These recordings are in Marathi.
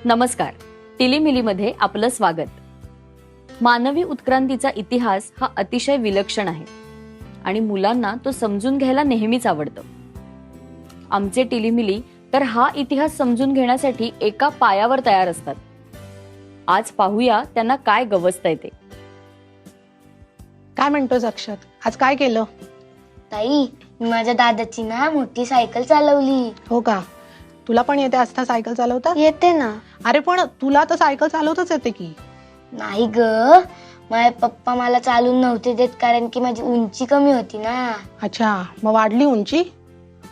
नमस्कार, टिलीमिलीमध्ये आपलं स्वागत. मानवी उत्क्रांतीचा इतिहास हा अतिशय विलक्षण आहे आणि मुलांना तो समजून घ्यायला नेहमीच आवडतं. आमचे टिलीमिली तर हा इतिहास समजून घेण्यासाठी एका पायावर तयार असतात. आज पाहूया त्यांना काय गवसतंय ते. काय म्हणतोस अक्षत? आज काय केलं? ताई, मी माझ्या दादाची ना मोठी सायकल चालवली. हो का? तुला पण येते आस्था सायकल चालवता? येते ना. अरे पण तुला तर सायकल चालवताच येते की. नाही ग, माझे पप्पा मला चालून नव्हते देत कारण की माझी उंची कमी होती ना. अच्छा, मग वाढली उंची?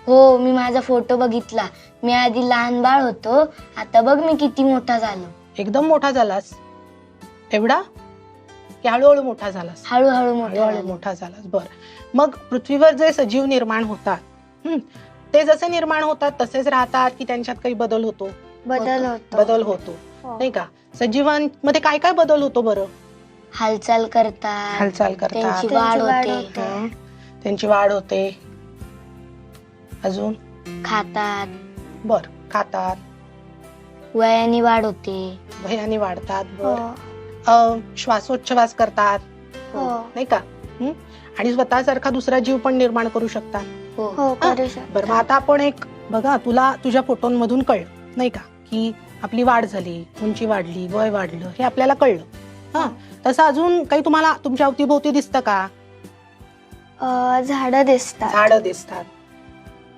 हो, मी माझा फोटो बघितला. मी आधी लहान बाळ होतो, आता बघ मी किती मोठा झालो. एकदम मोठा झालास? एवढा की हळूहळू मोठा झालास? हळूहळू मोठा हळूहळू झालो. मोठा झालास. बर, मग पृथ्वीवर जे सजीव निर्माण होतात ते जसे निर्माण होतात तसेच राहतात की त्यांच्यात काही बदल होतो? बदल होतो. बदल होतो नाही का? सजीवांमध्ये काय काय बदल होतो बरं? हालचाल करतात, हालचाल करतात, त्यांची वाढ होते, त्यांची वाढ होते. अजून? खातात, बर, खातात, वयाने वाढ होते. भयाने वाढतात. बर, श्वासोच्छवास करतात नाही का? आणि स्वतःसारखा दुसरा जीव पण निर्माण करू शकतात. हो, बरं, मग आता आपण एक बघा, तुला तुझ्या फोटोंमधून कळलं नाही का की आपली वाढ झाली, उंची वाढली, वय वाढलं, हे आपल्याला कळलं. हा, तसं अजून काही तुम्हाला तुमच्या अवतीभोवती दिसतं का? झाडं दिसतात, झाडं दिसतात.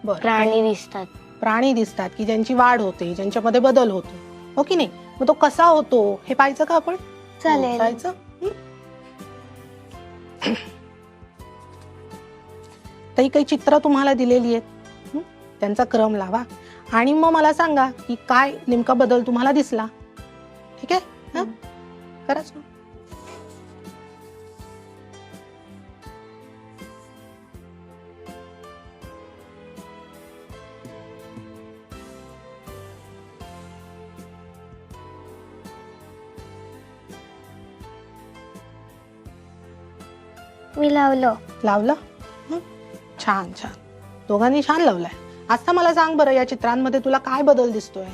बरं, प्राणी दिसतात. प्राणी दिसतात की ज्यांची वाढ होते, ज्यांच्यामध्ये बदल होतो, हो की नाही? मग तो कसा होतो हे पाहायचं का आपण? चालेल. पाहायचं. काही चित्र तुम्हाला दिलेली आहेत, त्यांचा क्रम लावा आणि मग मला सांगा की काय नेमका बदल तुम्हाला दिसला. ठीक आहे? कराच. मी लावलं. लावलं? छान छान, दोघांनी छान लावलंय. आता मला सांग बरं, या चित्रांमध्ये तुला काय बदल दिसतोय?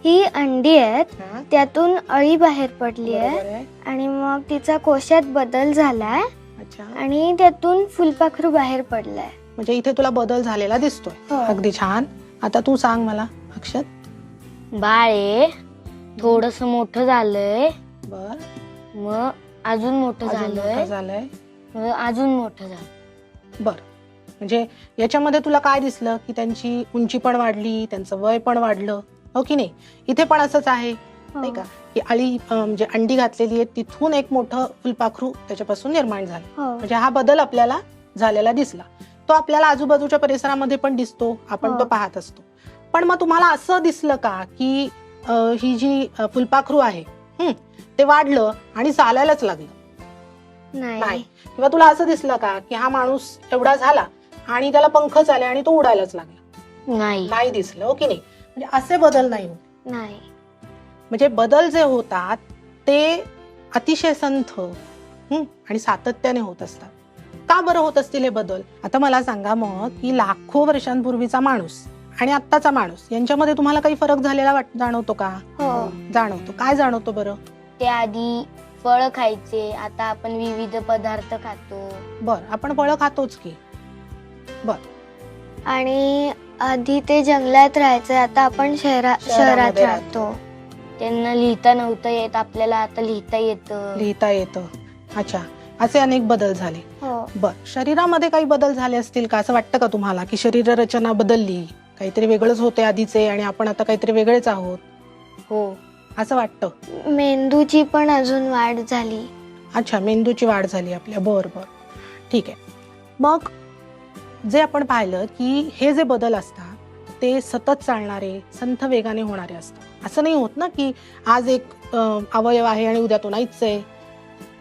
ही अंडी आहेत, त्यातून अळी बाहेर पडली बरोबर आहे आहे. आणि मग तिचा कोशात बदल झालाय अच्छा, आणि त्यातून फुलपाखरू बाहेर पडलाय. म्हणजे इथे तुला बदल झालेला दिसतोय. हो. अगदी छान. आता तू सांग मला अक्षत. बाळे थोडस मोठं झालंय, बर, मग अजून मोठं अजून मोठं झालंय, झालंय. मग अजून मोठं झालं. बर, म्हणजे याच्यामध्ये तुला काय दिसलं की त्यांची उंची पण वाढली, त्यांचं वय पण वाढलं, हो की नाही? इथे पण असंच आहे नाही का की अळी म्हणजे अंडी घातलेली आहे, तिथून एक मोठं फुलपाखरू त्याच्यापासून निर्माण झालं. म्हणजे हा बदल आपल्याला झालेला दिसला. तो आपल्याला आजूबाजूच्या परिसरामध्ये पण दिसतो, आपण तो पाहत असतो. पण मग तुम्हाला असं दिसलं का की ही जी फुलपाखरू आहे ते वाढलं आणि चालायलाच लागलं? नाही. किंवा तुला असं दिसलं का की हा माणूस एवढा झाला आणि त्याला पंखच आले आणि तो उडायलाच लागला? नाही. नाही दिसलं, हो की नाही? म्हणजे असे बदल नाही होत. नाही. म्हणजे बदल जे होतात ते अतिशय संथ आणि सातत्याने होत असतात. का बरं होत असतील हे बदल? आता मला सांगा मग की लाखो वर्षांपूर्वीचा माणूस आणि आत्ताचा माणूस यांच्यामध्ये तुम्हाला काही फरक झालेला जाणवतो का? जाणवतो. काय जाणवतो बरं? ते आधी फळ खायचे, आता आपण विविध पदार्थ खातो. बर, आपण फळं खातोच की. बर, आणि आधी ते जंगलात राहायचे, आता आपण शहरात शहरामध्ये राहतो. त्यांना लिहिता नव्हतं येत, आपल्याला आता लिहिता येतं. लिहिता येतं. अच्छा, असे अनेक बदल झाले. बर, शरीरामध्ये काही बदल झाले असतील का? असं वाटतं का तुम्हाला की शरीर रचना बदलली, काहीतरी वेगळंच होते आधीचे आणि आपण आता काहीतरी वेगळेच आहोत? हो, असं वाटतं. मेंदूची पण अजून वाढ झाली. अच्छा, मेंदूची वाढ झाली आपल्या. बर बर, ठीक आहे. मग जे आपण पाहिलं की हे जे बदल असतात ते सतत चालणारे, संथ वेगाने होणारे असतात. असं नाही होत ना की आज एक अवयव आहे आणि उद्या तो नाहीच आहे,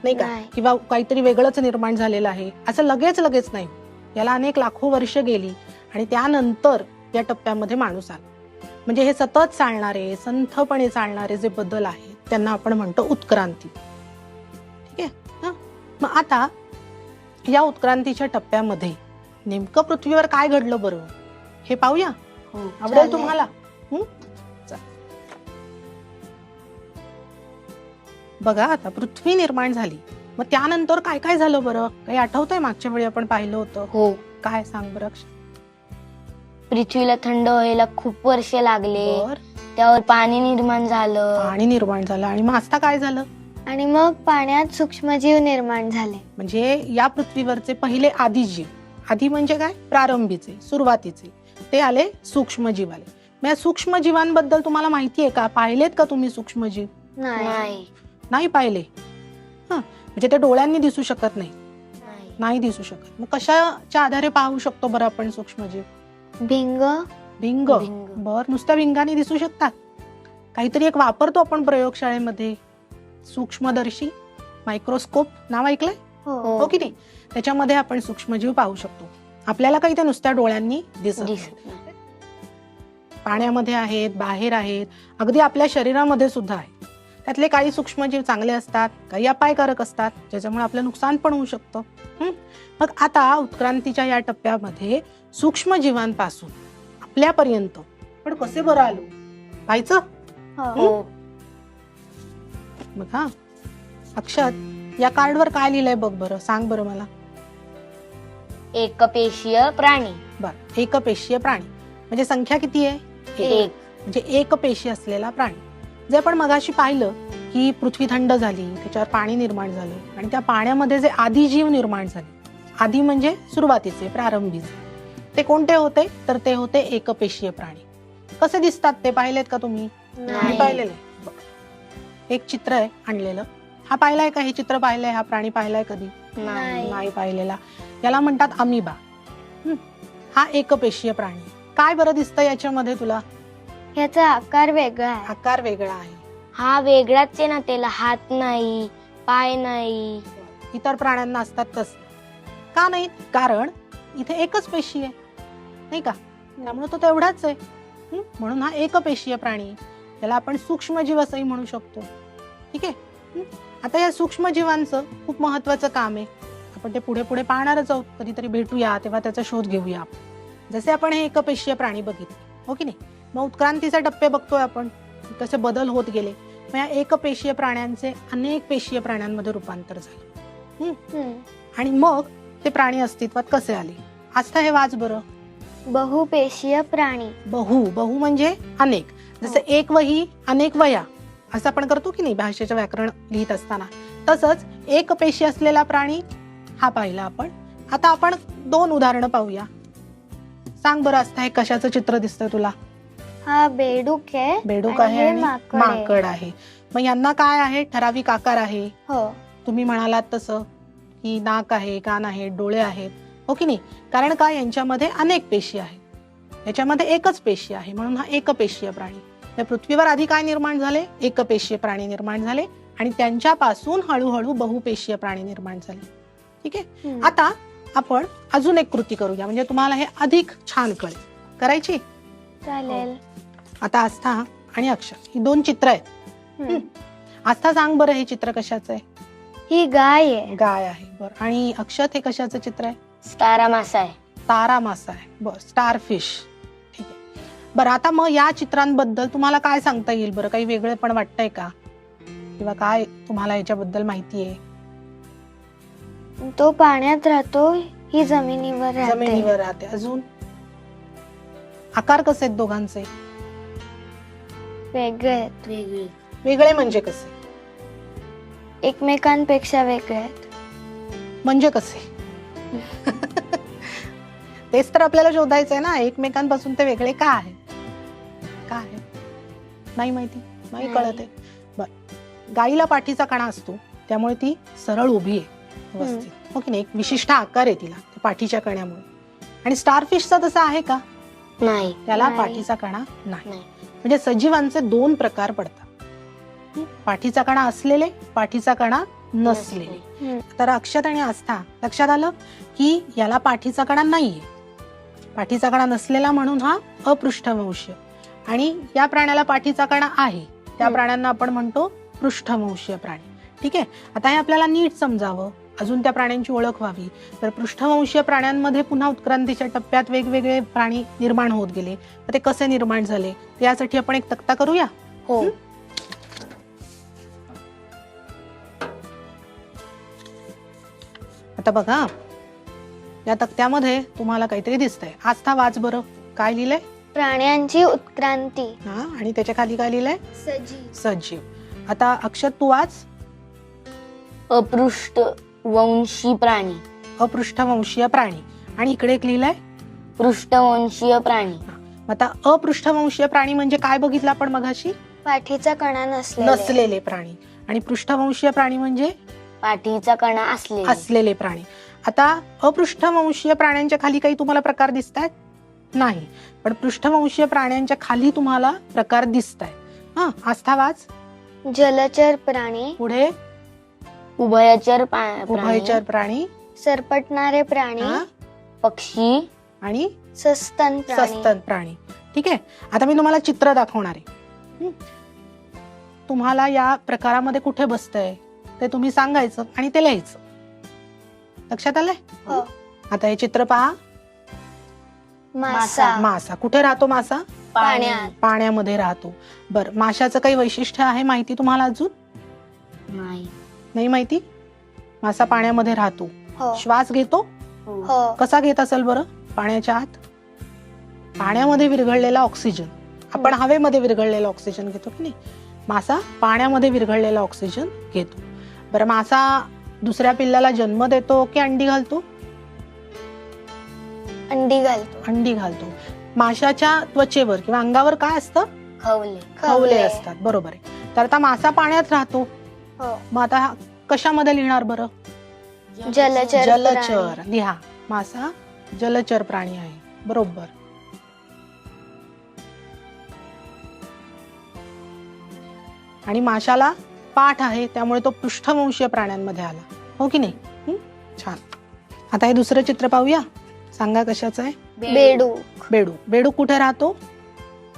नाही का? किंवा काहीतरी वेगळंच निर्माण झालेलं आहे, असं लगेच नाही. याला अनेक लाखो वर्ष गेली आणि त्यानंतर या टप्प्यामध्ये माणूस आला. म्हणजे हे सतत चालणारे, संथपणे चालणारे जे बदल आहेत त्यांना आपण म्हणतो उत्क्रांती. ठीक आहे? मग आता या उत्क्रांतीच्या टप्प्यामध्ये नेमकं पृथ्वीवर काय घडलं बरं हे पाहूया. आवडेल तुम्हाला? बघा आता पृथ्वी निर्माण झाली, मग त्यानंतर काय काय झालं बरं? काही आठवतंय? मागच्या वेळी आपण पाहिलं होतं. हो, काय सांग बरं अक्षय? पृथ्वीला थंड व्हायला खूप वर्ष लागले, बरं, त्यावर पाणी निर्माण झालं, पाणी निर्माण झालं आणि मग आता काय झालं? आणि मग पाण्यात सूक्ष्मजीव निर्माण झाले. म्हणजे या पृथ्वीवरचे पहिले आदिजीव, आधी म्हणजे काय? प्रारंभीचे, सुरुवातीचे, ते आले सूक्ष्मजीव आले. मग या सूक्ष्मजीवांबद्दल तुम्हाला माहिती आहे का? पाहिलेत का तुम्ही सूक्ष्मजीव? नाही नाही पाहिले. म्हणजे ते डोळ्यांनी दिसू शकत नाही, नाही. नाही दिसू शकत. मग कशाच्या आधारे पाहू शकतो बरं आपण सूक्ष्मजीव? भिंग. भिंग. भिंग. बर, नुसत्या भिंगाने दिसू शकतात? काहीतरी एक वापरतो आपण प्रयोगशाळेमध्ये, सूक्ष्मदर्शी, मायक्रोस्कोप, नाव ऐकलंय? हो की नाही? त्याच्यामध्ये आपण सूक्ष्मजीव पाहू शकतो. आपल्याला काही ते नुसत्या डोळ्यांनी दिसत नाही. दिसत नाही. पाण्यामध्ये आहेत, बाहेर आहेत, अगदी आपल्या शरीरामध्ये सुद्धा आहे. त्यातले काही सूक्ष्मजीव चांगले असतात, काही अपायकारक असतात, ज्याच्यामुळे आपलं नुकसान पण होऊ शकतं. मग आता उत्क्रांतीच्या या टप्प्यामध्ये सूक्ष्मजीवांपासून आपल्यापर्यंत पण कसे बरं आलो पाहायचं? हो, बघा अक्षत, या कार्डवर काय लिहिलंय बघ बरं, सांग बरं मला. एकपेशीय प्राणी. बर, एकपेशीय प्राणी म्हणजे संख्या किती आहे? एक. म्हणजे एक पेशी असलेला प्राणी. जे आपण मगाशी पाहिलं की पृथ्वी थंड झाली, त्याच्यावर पाणी निर्माण झालं आणि त्या पाण्यामध्ये जे आदिजीव निर्माण झाले, आदी म्हणजे सुरुवातीचे, प्रारंभीचे, ते कोणते होते? तर ते होते एकपेशीय प्राणी. कसे दिसतात ते पाहिलेत का तुम्ही? नाही. पाहिलेले. एक चित्र आहे आणलेलं. हा पाहिलाय का? हे चित्र पाहिलंय? हा प्राणी पाहिलाय कधी? नाही. नाही पाहिलेला. याला म्हणतात अमिबा. हा एकपेशीय प्राणी. काय बरं दिसतं याच्यामध्ये तुला? ह्याचा आकार वेगळा आहे. आकार वेगळा आहे. हा वेगळाच आहे ना, त्याला हात नाही, पाय नाही. इतर प्राण्यांना असतात तसं का नाही? कारण इथे एकच पेशी आहे, नाही का? त्यामुळे तो तेवढाच आहे. म्हणून हा एकपेशीय प्राणी. त्याला आपण सूक्ष्मजीव असंही म्हणू शकतो. ठीक आहे. आता या सूक्ष्मजीवांचं खूप महत्वाचं काम आहे. आपण ते पुढे पुढे पाहणारच आहोत. कधीतरी भेटूया तेव्हा त्याचा शोध घेऊया. जसे आपण हे एकपेशीय प्राणी बघितले, हो की नाही? मग उत्क्रांतीचे टप्पे बघतोय आपण, कसे बदल होत गेले. मग या एकपेशीय प्राण्यांचे अनेक पेशीय प्राण्यांमध्ये रूपांतर झाले. आणि मग ते प्राणी अस्तित्वात कसे आले? आस्था हे वाच बरं. बहुपेशीय प्राणी. बहु म्हणजे अनेक. जसं एक वही अनेक वया असं आपण करतो की नाही भाषेचं व्याकरण लिहित असताना, तसंच एक पेशी असलेला प्राणी हा पाहिला आपण. आता आपण 2 उदाहरणं पाहूया. सांग बरं आस्था, हे कशाचं चित्र दिसतंय तुला? हा बेडूक आहे. बेडूक आणि आहे हे आणि माकड आहे. माकड आहे. मग यांना काय आहे? ठराविक आकार आहे. हो. तुम्ही म्हणालात तसं की नाक आहे, कान आहे, डोळे आहेत, हो की नाही? कारण काय? यांच्यामध्ये अनेक पेशी आहेत, याच्यामध्ये एकच पेशी आहे, म्हणून हा एकपेशीय प्राणी. त्या पृथ्वीवर आधी काय निर्माण झाले? एकपेशीय प्राणी निर्माण झाले आणि त्यांच्यापासून हळूहळू बहुपेशीय प्राणी निर्माण झाले. ठीक आहे. आता आपण अजून एक कृती करूया, म्हणजे तुम्हाला हे अधिक छान कळेल. करायची? चालेल. आता आस्था आणि अक्षर ही 2 चित्र आहेत. आस्था सांग बरं, हे चित्र कशाचं आहे? ही गाय आहे. गाय आहे. बरं. आणि अक्षत, हे कशाचं चित्र आहे? तारा मासा आहे. तारा मासा आहे. बरं, स्टारफिश. ठीक आहे. बरं, आता मग या चित्रांबद्दल तुम्हाला काय सांगता येईल बरं? काही वेगळे पण वाटतंय का? किंवा काय तुम्हाला याच्याबद्दल माहिती आहे? तो पाण्यात राहतो, ही जमिनीवर राहते. जमिनीवर राहते. अजून आकार कसे आहेत दोघांचे? वेगळे आहेत. वेगळी. वेगळे म्हणजे कसे? एकमेकांपेक्षा वेगळे आहेत. म्हणजे कसे? तेच तर आपल्याला शोधायचंय ना, एकमेकांपासून ते वेगळे का आहे? का आहे? नाही माहिती? नाही कळत आहे. बरं, गाईला पाठीचा कणा असतो, त्यामुळे ती सरळ उभी आहे व्यवस्थित, हो की नाही? एक विशिष्ट आकार आहे तिला पाठीच्या कण्यामुळे. आणि स्टारफिशचा तसा आहे का? नाही. त्याला नाही. पाठीचा कणा नाही. नाही. म्हणजे सजीवांचे 2 प्रकार पडतात. पाठीचा कणा असलेले, पाठीचा कणा नसलेले. तर अक्षत आणि आस्था लक्षात आलं की याला पाठीचा कणा नाहीये, पाठीचा कणा नसलेला म्हणून हा अपृष्ठवंशीय. आणि या प्राण्याला पाठीचा कणा आहे, त्या प्राण्यांना आपण म्हणतो पृष्ठवंशीय प्राणी. ठीक आहे. आता हे आपल्याला नीट समजावं, अजून त्या प्राण्यांची ओळख व्हावी, तर पृष्ठवंशीय प्राण्यांमध्ये पुन्हा उत्क्रांतीच्या टप्प्यात वेगवेगळे प्राणी निर्माण होत गेले. तर ते कसे निर्माण झाले यासाठी आपण एक तक्ता करूया. हो. आता बघा या तक्त्यामध्ये तुम्हाला काहीतरी दिसतंय. आस्था वाच बरं, काय लिहिलंय? प्राण्यांची उत्क्रांती. हा, आणि त्याच्या खाली काय लिहिलंय? सजीव. सजीव. आता अक्षत तू वाच. अपृष्ठवंशी प्राणी. अपृष्ठवंशीय प्राणी. आणि इकडे एक लिहिलंय पृष्ठवंशीय प्राणी. आता अपृष्ठवंशीय प्राणी म्हणजे काय बघितलं आपण मगाशी? पाठीचा कणा नसलेले. नसलेले प्राणी. आणि पृष्ठवंशीय प्राणी म्हणजे पाठीचा कणा असलेले प्राणी. आता अपृष्ठवंशीय प्राण्यांच्या खाली काही तुम्हाला प्रकार दिसतात? नाही. पण पृष्ठवंशीय प्राण्यांच्या खाली तुम्हाला प्रकार दिसतायत. हा, आस्था वाच. जलचर प्राणी. पुढे उभयचर उभयचर प्राणी. सरपटणारे प्राणी. हा, पक्षी आणि सस्तन प्राणी. सस्तन प्राणी. ठीक आहे. आता मी तुम्हाला चित्र दाखवणार आहे. तुम्हाला या प्रकारामध्ये कुठे बसतंय ते तुम्ही सांगायचं आणि ते लिहायचं. लक्षात आलंय? हो. आता हे चित्र पहा. मासा. मासा. कुठे राहतो मासा? पाण्यात. पाण्यामध्ये राहतो. बर, माशाचं काही वैशिष्ट्य आहे माहिती तुम्हाला अजून? नाही माहिती? मासा पाण्यामध्ये राहतो. हो. श्वास घेतो. हो. कसा घेत असेल बरं? पाण्याच्या आत पाण्यामध्ये विरघळलेला ऑक्सिजन. आपण हवेमध्ये विरघळलेला ऑक्सिजन घेतो की नाही, मासा पाण्यामध्ये विरघळलेला ऑक्सिजन घेतो. बरं, मासा दुसऱ्या पिल्लाला जन्म देतो की अंडी घालतो? अंडी घालतो. अंडी घालतो. माशाच्या त्वचेवर किंवा अंगावर काय असतं? खवले असतात. बरोबर आहे. तर आता मासा पाण्यात राहतो. हो. मग आता कशामध्ये लिहिणार बरं? जलचर. जलचर. लिहा. मासा जलचर प्राणी आहे. बरोबर. आणि माशाला पाठ आहे त्यामुळे तो पृष्ठवंशीय प्राण्यांमध्ये आला. हो की नाही? छान. आता हे दुसरं चित्र पाहूया. सांगा कशाचं आहे? बेडूक. बेडूक. बेडूक कुठे राहतो?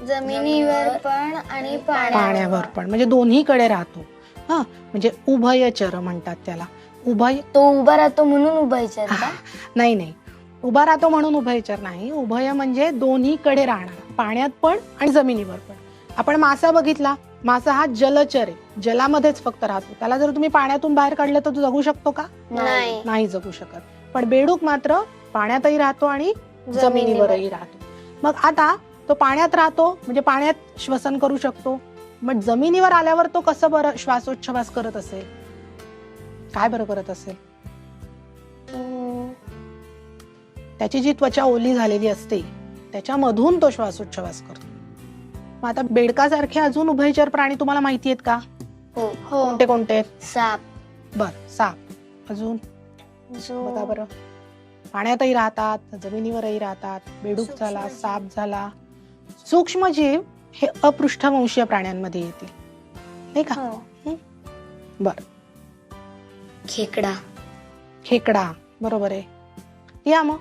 जमिनीवर पण आणि पाण्यावर पण, म्हणजे दोन्हीकडे राहतो. हा, म्हणजे उभयचर म्हणतात त्याला. उभय. तो उभा राहतो म्हणून उभयचर का? नाही नाही, उभा राहतो म्हणून उभयचर नाही. उभय म्हणजे दोन्हीकडे राहणार, पाण्यात पण आणि जमिनीवर पण. आपण मासा बघितला. मासा हा जलचर आहे, जलामध्येच फक्त राहतो. त्याला जर तुम्ही पाण्यातून बाहेर काढलं तर तो जगू शकतो का? नाही जगू शकत. पण बेडूक मात्र पाण्यातही राहतो आणि जमिनीवरही राहतो. मग आता तो पाण्यात राहतो म्हणजे पाण्यात श्वसन करू शकतो. मग जमिनीवर आल्यावर तो कसं बरं श्वासोच्छवास करत असेल? काय बरं करत असेल? त्याची जी त्वचा ओली झालेली असते त्याच्यामधून तो श्वासोच्छवास करतो. मग आता बेडकासारखे अजून उभयचर प्राणी तुम्हाला माहिती आहेत का? हो. कोणते कोणते? साप. बर, साप. अजून बघा बरं. पाण्यातही राहतात, जमिनीवरही राहतात. बेडूक झाला, साप झाला. सूक्ष्मजीव हे अपृष्ठवंशीय प्राण्यांमध्ये येतील, नाही का? बर. खेकडा. खेकडा. बरोबर आहे. या मग.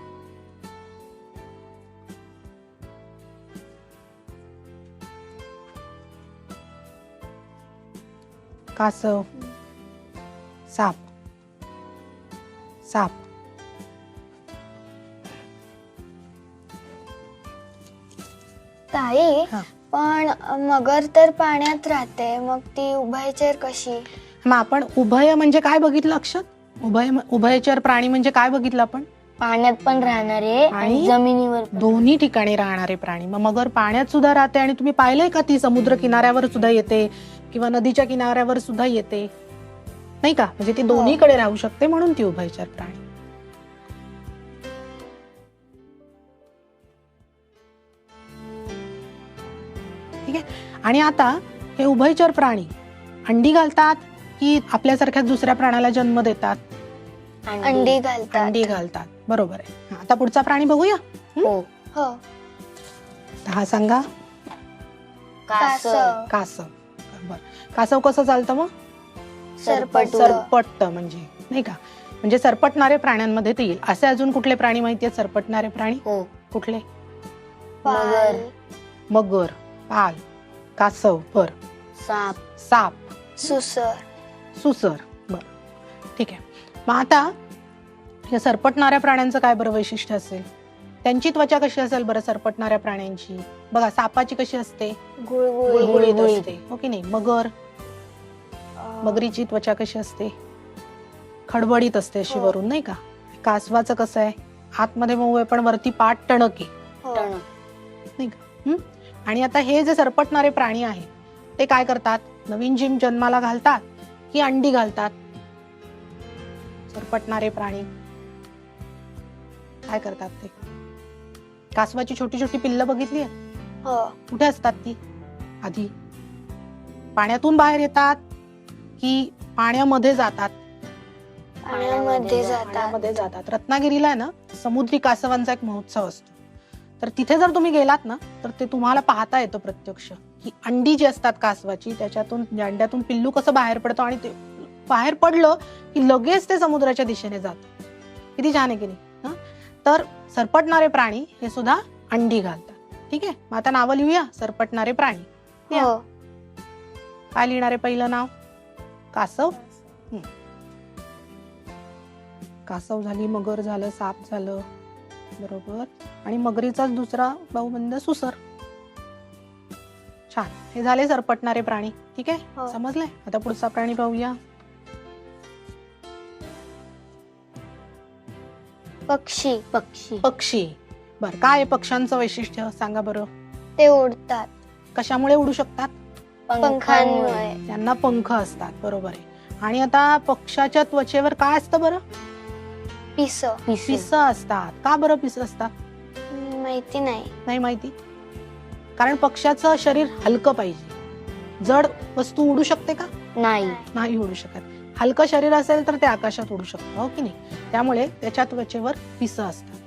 कासव. साप. साप. ताई, हा. पण मगर तर पाण्यात राहते, मग ती उभयचर कशी? मग आपण उभय म्हणजे काय बघितलं अक्षत? उभयचर प्राणी म्हणजे काय बघितलं आपण? पाण्यात पण राहणारे आणि जमिनीवर पण. दोन्ही ठिकाणी राहणारे प्राणी. मग मगर पाण्यात सुद्धा राहते आणि तुम्ही पाहिलंय का ती समुद्र किनाऱ्यावर सुद्धा येते किंवा नदीच्या किनाऱ्यावर सुद्धा येते, नाही का? म्हणजे ती दोन्हीकडे राहू शकते म्हणून ती उभयचर प्राणी. ठीक आहे. आणि आता हे उभयचर प्राणी अंडी घालतात की आपल्यासारख्या दुसऱ्या प्राण्याला जन्म देतात? अंडी घालतात. अंडी घालतात. बरोबर आहे. आता पुढचा प्राणी बघूया. हो. हो. हा सांगा. कासव. कासव. बर. कासव कसं चालतं मग? सरपटत म्हणजे, नाही का? म्हणजे सरपटणारे प्राण्यांमध्ये ते येईल. असे अजून कुठले प्राणी माहिती आहेत सरपटणारे प्राणी? हो. कुठले? मगर. मगर, पाल, कासव. बर. साप. साप. सुसर. सुसर. बर. ठीक आहे. मग आता या सरपटणाऱ्या प्राण्यांचं काय बरं वैशिष्ट्य असेल? त्यांची त्वचा कशी असेल बरं सरपटणाऱ्या प्राण्यांची? बघा, सापाची कशी असते? गुळगुळीत असते, हो की नाही? मगरीची त्वचा कशी असते? खडबडीत असते अशी वरून, नाही का? कासवाचं कसं आहे, आतमध्ये मऊ आहे पण वरती पाठ टणक आहे, हो. टणक. नाही का? आणि आता हे जे सरपटणारे प्राणी आहेत ते काय करतात, नवीन जीव जन्माला घालतात की अंडी घालतात? सरपटणारे प्राणी काय करतात ते? कासवाची छोटी छोटी पिल्लं बघितली आहेत? हो. कुठे असतात ती? आधी पाण्यातून बाहेर येतात की पाण्यामध्ये जातात? पाण्यामध्ये जातात. पाण्यामध्ये जातात. रत्नागिरीला आहे ना समुद्री कासवांचा एक महोत्सव असतो, तर तिथे जर तुम्ही गेलात ना तर ते तुम्हाला पाहता येतं प्रत्यक्ष की अंडी जी असतात कासवाची त्याच्यातून, अंड्यातून पिल्लू कसं बाहेर पडतं आणि ते बाहेर पडलं की लगेच ते समुद्राच्या दिशेने जातं. किती छान आहे की नाही? तर सरपटणारे प्राणी हे सुद्धा अंडी घालतात. ठीक आहे, मग आता नावं लिहूया. सरपटणारे प्राणी हो. काय लिहिणारे? पहिलं नाव कासव. कासव झाली, मगर झालं, साप झालं, बरोबर. आणि मगरीचाच दुसरा भाऊबंद सुसर. छान, हे झाले सरपटणारे प्राणी. ठीक आहे, हो. समजलंय? आता पुढचा प्राणी पाहूया. पक्षी. पक्षी. पक्षी. बर, काय आहे पक्ष्यांचं वैशिष्ट्य सांगा बरं? ते उडतात कशामुळे उडू शकतात? पंखांमुळे. त्यांना पंख असतात, बरोबर आहे. आणि आता पक्षाच्या त्वचेवर काय असतं बरं? पिस. पिसं असतात. का बरं पिसं असतात? माहिती नाही. नाही माहिती? कारण पक्षाचं शरीर हलकं पाहिजे. जड वस्तू उडू शकते का? नाही. नाही उडू शकत. हलकं शरीर असेल तर ते आकाशात उडू शकतं, हो की नाही? त्यामुळे त्याच्या त्वचेवर पिसं असतात.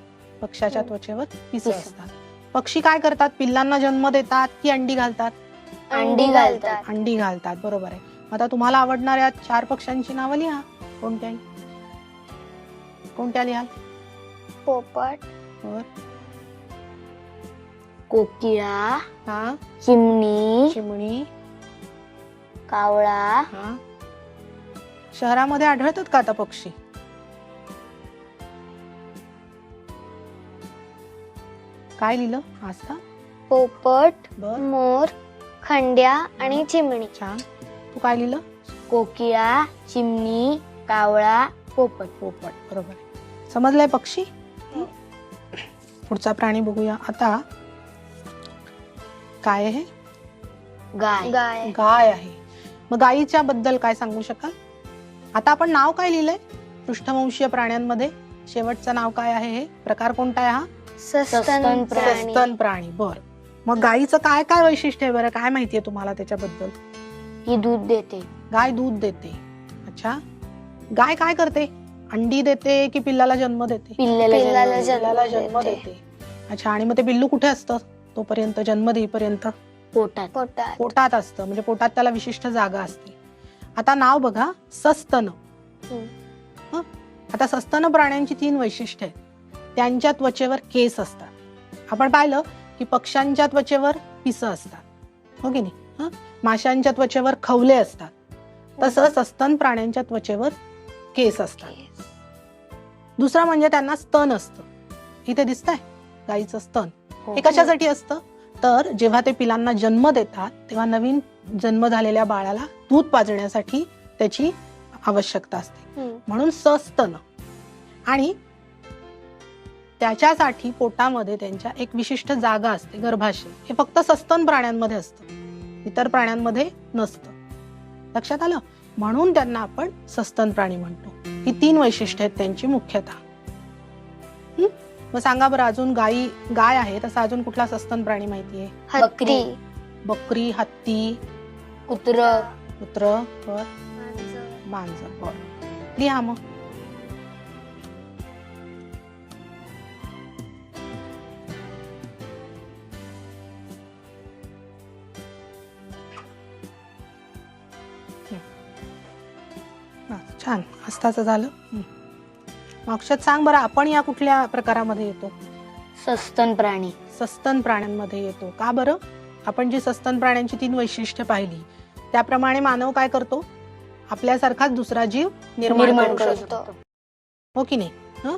पक्षाच्या त्वचेवर पिसं पिसं. असतात. पक्षी काय करतात? पिल्लांना जन्म देतात की अंडी घालतात? अंडी घालतात. अंडी घालतात, बरोबर आहे. आता तुम्हाला आवडणाऱ्या 4 पक्ष्यांची नावं लिहा. कोणत्याही? कोणत्या लिहाल? पोपट. बर. कोकिळा, हा, चिमणी, चिमणी. कावळा, हा. शहरामध्ये आढळतात का आता पक्षी? काय लिहिलं? आस्था. पोपट, बर, मोर, खंड्या आणि चिमणी. छान. तू काय लिहिलं? कोकिळा, चिमणी, कावळा, पोपट. पोपट, बरोबर आहे. समजलंय पक्षी? पुढचा प्राणी बघूया आता. काय आहे? गाय. गाय. गाय आहे. मग गायीच्या बद्दल काय सांगू शकाल? आता आपण नाव काय लिहिलंय पृष्ठवंशीय प्राण्यांमध्ये? शेवटचं नाव काय आहे? हे प्रकार कोणता आहे? हा सस्तन प्राणी. सस्तन प्राणी. बर, मग गायीचं काय काय वैशिष्ट्य आहे बरं? काय माहितीये तुम्हाला त्याच्याबद्दल? ही दूध देते. गाय दूध देते. अच्छा, गाय काय करते? अंडी देते की पिल्लाला जन्म देते? पिल्लाला पिल्लाला जन्म. पिल्लाला जन्म देते. अच्छा, आणि मग ते पिल्लू कुठे असतं तोपर्यंत, जन्म देईपर्यंत? पोटात. पोटात. पोटात असतं. म्हणजे पोटात त्याला विशिष्ट जागा असते. आता नाव बघा, सस्तन. हम्म. आता सस्तन प्राण्यांची 3 वैशिष्ट्य आहेत. त्यांच्या त्वचेवर केस असतात. आपण पाहिलं की पक्ष्यांच्या त्वचेवर पिसं असतात, हो की नाही? माशांच्या त्वचेवर खवले असतात. तसं सस्तन प्राण्यांच्या त्वचेवर केस असतात. दुसरं म्हणजे त्यांना स्तन असतं. इथे दिसतंय गाईचं स्तन. हे कशासाठी असतं? तर जेव्हा ते पिलांना जन्म देतात तेव्हा नवीन जन्म झालेल्या बाळाला दूध पाजण्यासाठी त्याची आवश्यकता असते, म्हणून सस्तन. आणि त्याच्यासाठी पोटामध्ये त्यांच्या एक विशिष्ट जागा असते, गर्भाशय. हे फक्त सस्तन प्राण्यांमध्ये असतं, इतर प्राण्यांमध्ये नसतं. लक्षात आलं? म्हणून त्यांना आपण सस्तन प्राणी म्हणतो. ही 3 वैशिष्ट्य आहेत त्यांची मुख्यतः. मग सांगा बरं, अजून गाय आहे तसा अजून कुठला सस्तन प्राणी माहितीये? हत्ती. बकरी, हत्ती, कुत्र, कुत्र, बर, मांजर. बर, लिहा मग. छान, हस्ताचं झालं. अक्षत सांग बरं, आपण या कुठल्या प्रकारामध्ये येतो? सस्तन प्राणी. सस्तन प्राण्यांमध्ये येतो. का बरं? आपण जी सस्तन प्राण्यांची 3 वैशिष्ट्य पाहिली त्याप्रमाणे मानव काय करतो? आपल्यासारखाच दुसरा जीव निर्माण करू शकतो, हो की नाही?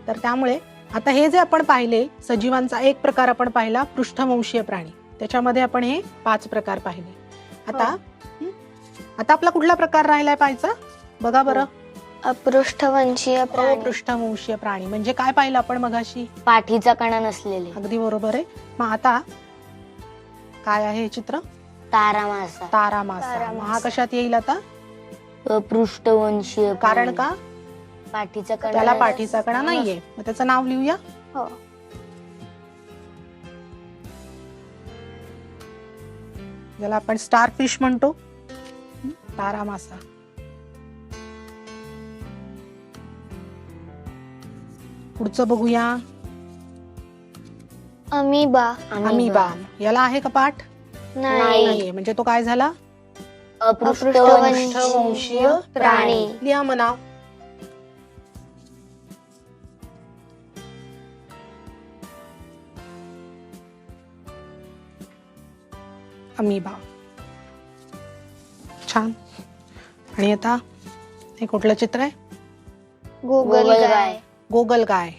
तर त्यामुळे आता हे जे आपण पाहिले सजीवांचा एक प्रकार आपण पाहिला पृष्ठवंशीय प्राणी, त्याच्यामध्ये आपण हे 5 प्रकार पाहिले. आता आपला कुठला प्रकार राहिलाय पाहायचा? बघा बरं. अपृष्ठवंशीय प्राणी. अपृष्ठवंशीय प्राणी म्हणजे काय पाहिलं आपण मगाशी? पाठीचा कणा नसलेले. अगदी बरोबर आहे. मग आता काय आहे हे चित्र? तारा मासा. तारा मासा. मग हा कशात येईल आता? अपृष्ठवंशीय कारण प्राणी. का? पाठीचा कणा त्याला पाठीचा कणा नाहीये. मग त्याचं नाव लिहूया. हो. ज्याला आपण स्टार फिश म्हणतो. तारा मासा. पुढचं बघूया. अमिबा. अमिबा. याला आहे का पाठ? नाही. नाहीये. म्हणजे तो काय झाला? अपृष्ठवंशीय प्राणी. लिहा म्हणा. अमिबा. छान. आणि आता हे कुठलं चित्र आहे? गोगलगाय. गोगलगाय.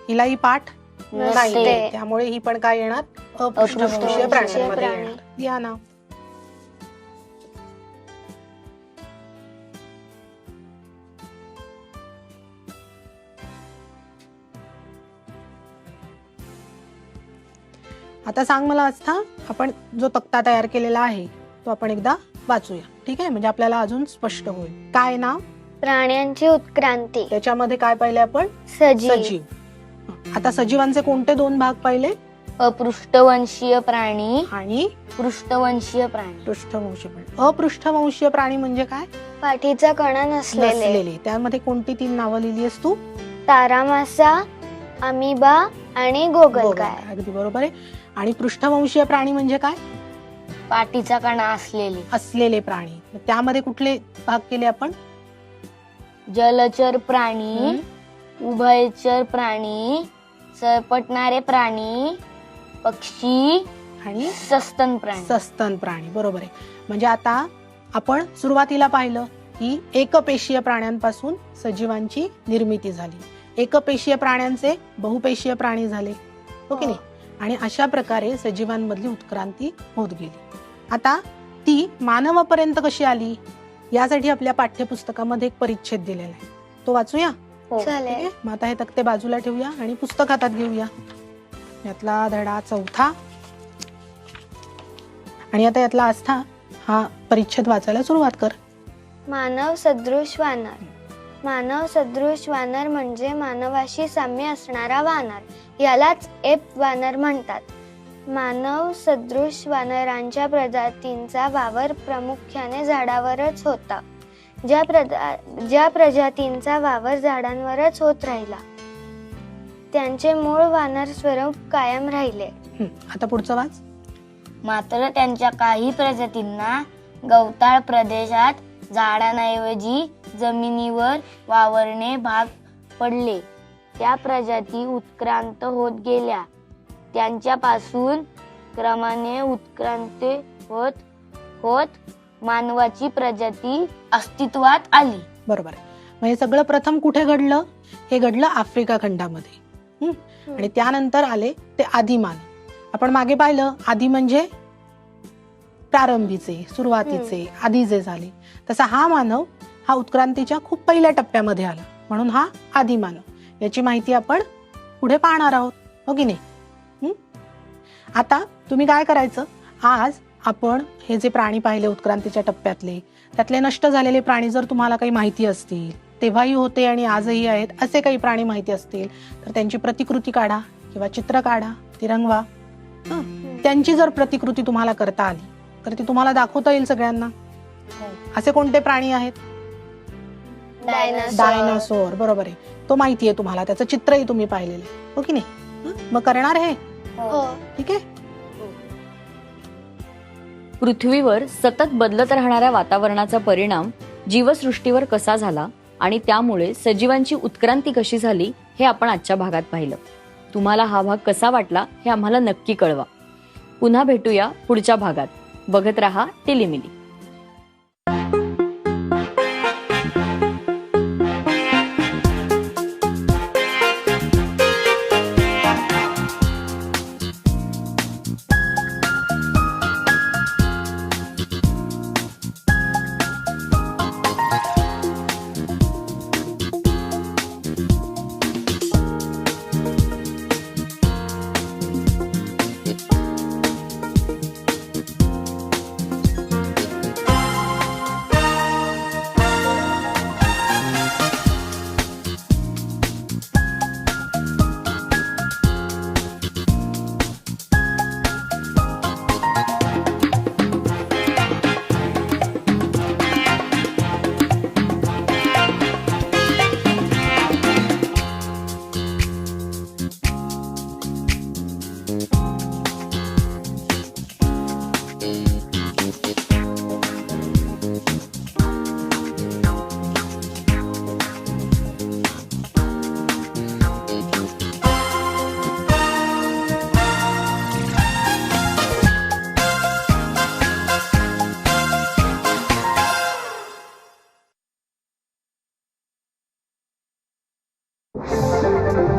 हिलाही पाठ नसते. नाही. त्यामुळे ही पण काय येणार? अपृष्ठवंशीय अपृष्ठवंशीय प्राण्यांमध्ये प्राणी. येणार. लिहा ना. आता सांग मला आस्था, आपण जो तक्ता तयार केलेला आहे तो आपण एकदा वाचूया. ठीक आहे? म्हणजे आपल्याला अजून स्पष्ट होईल. काय नाव? प्राण्यांची उत्क्रांती. त्याच्यामध्ये काय पाहिले आपण? सजीव. सजीव. आता सजीवांचे कोणते दोन भाग पाहिले? अपृष्ठवंशीय प्राणी, आणि पृष्ठवंशीय प्राणी. पृष्ठवंशीय प्राणी. अपृष्ठवंशीय प्राणी म्हणजे काय? पाठीचा कणा नसलेले. नसलेले. त्यामध्ये कोणती तीन नावं लिहिली आहेस तू? तारा मासा, अमिबा आणि गोगलगाय. गोगलगाय. अगदी बरोबर आहे. आणि पृष्ठवंशीय प्राणी म्हणजे काय? पाठीचा कणा असलेले. असलेले प्राणी. मग त्यामध्ये कुठले भाग केले आपण? जलचर प्राणी, उभयचर प्राणी, सरपटणारे प्राणी, पक्षी आणि सस्तन प्राणी. सस्तन प्राणी. बरोबर आहे. म्हणजे आता आपण सुरुवातीला पाहिलं की एकपेशीय प्राण्यांपासून सजीवांची निर्मिती झाली. एकपेशीय प्राण्यांचे बहुपेशीय प्राणी झाले. हो की नाही? आणि अशा प्रकारे सजीवांमधली उत्क्रांती होत गेली. आता ती मानवापर्यंत कशी आली यासाठी आपल्या पाठ्यपुस्तकामध्ये एक परिच्छेद दिलेला आहे. तो वाचूया. हो. ठीक चालेल. आहे? मग आता हे तक्ते बाजूला ठेवूया आणि पुस्तक हातात घेऊया. यातला धडा 4 आणि आता यातला आस्था हा परिच्छेद वाचायला सुरुवात कर. मानव सदृश वानर. मानव सदृश वानर म्हणजे मानवाशी साम्य असणारा वानर. यालाच एप वानर म्हणतात. मानव सदृश वानरांच्या प्रजातींचा वावर प्रामुख्याने झाडावरच होता. ज्या प्रजातींचा वावर झाडांवरच होत राहिला त्यांचे मूळ वानर स्वरूप कायम राहिले. आता पुढचं वाच. मात्र त्यांच्या काही प्रजातींना गवताळ प्रदेशात झाडांऐवजी जमिनीवर वावरणे भाग पडले. त्या प्रजाती उत्क्रांत होत गेल्या. त्यांच्यापासून क्रमाने उत्क्रांत होत होत मानवाची प्रजाती अस्तित्वात आली. बरोबर आहे. मग हे सगळं प्रथम कुठे घडलं? हे घडलं आफ्रिका खंडामध्ये. आणि त्यानंतर आले ते आदिमानव. आपण मागे पाहिलं आदी म्हणजे प्रारंभीचे, सुरुवातीचे, आधी जे झाले. तसा हा मानव हा उत्क्रांतीच्या खूप पहिल्या टप्प्यामध्ये आला, म्हणून हा आदिमानव. याची माहिती आपण पुढे पाहणार आहोत. हो की नाही? आता तुम्ही काय करायचं, आज आपण हे जे प्राणी पाहिले उत्क्रांतीच्या टप्प्यातले, त्यातले नष्ट झालेले प्राणी जर तुम्हाला काही माहिती असतील, तेव्हाही होते आणि आजही आहेत असे काही प्राणी माहिती असतील तर त्यांची प्रतिकृती काढा किंवा चित्र काढा, ती रंगवा. त्यांची जर प्रतिकृती तुम्हाला करता आली तर ती तुम्हाला दाखवता येईल सगळ्यांना. असे कोणते प्राणी आहेत? डायनासोर. बरोबर आहे. तो माहिती आहे तुम्हाला, त्याचं चित्रही तुम्ही पाहिलेलं आहे. हो की नाही? मग करणार हे? हो. ठीक आहे. पृथ्वीवर सतत बदलत राहणाऱ्या वातावरणाचा परिणाम जीवसृष्टीवर कसा झाला आणि त्यामुळे सजीवांची उत्क्रांती कशी झाली हे आपण आजच्या भागात पाहिलं. तुम्हाला हा भाग कसा वाटला हे आम्हाला नक्की कळवा. पुन्हा भेटूया पुढच्या भागात. बघत रहा टिलीमिली. आहे